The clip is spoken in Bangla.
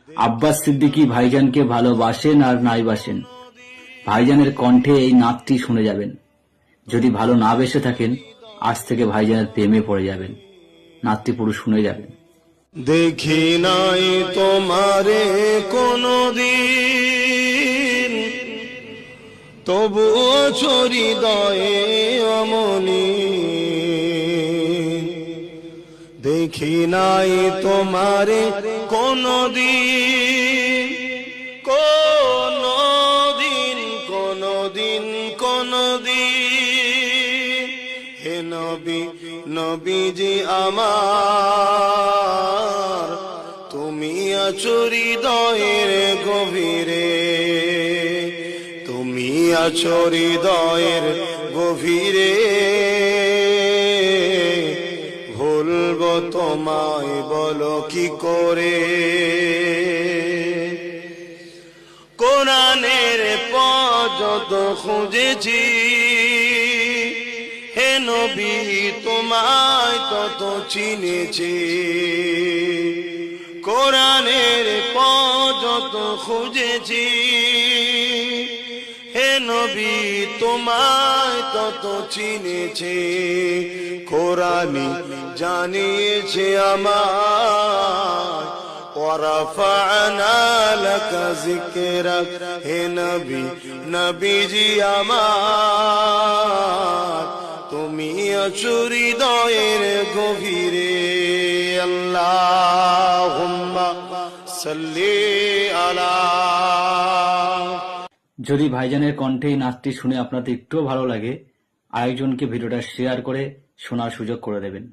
আব্বাস সিদ্দিকী ভাইজানকে ভালোবাসেন আর নাই বাসেন, ভাইজানের কণ্ঠে এই নাতটি শুনে যাবেন। যদি ভালো না বেসে থাকেন, আজ থেকে ভাইজানের প্রেমে পড়ে যাবেন। নাতটি পুরো শুনে যাবেন। দেখি নাই তোমারে কোনদিন, তবুও হৃদয়ে অমনি। দেখি নাই তোমারে কোনদিন, কোনদিন, কোনদিন, কোনদিন। হে নবী, নবীজি আমার, তুমি আছো হৃদয়ের গভীরে, তুমি আছো হৃদয়ের গভীরে। ভুলবো তোমায় বলো কি করে? কোরআনের পথ যত খুঁজেছি, হে নবী তোমায় তত চিনেছি। কোরআনের পথ যত খুঁজেছি, হে নবী তোমায় তত চিনেছি। কোরআনই জানিয়েছে আমায়, ওয়ারাফা'না লাকা যিকরাক। হে নবী, নবীজি আমার, তুমি আছো হৃদয়ের গভীরে। আল্লাহুম্মা সাল্লি আলা। যদি ভাইজানের কণ্ঠে এই নাচটি শুনে আপনাদের একটুও ভালো লাগে, আরেকজনকে ভিডিওটা শেয়ার করে শোনার সুযোগ করে দেবেন।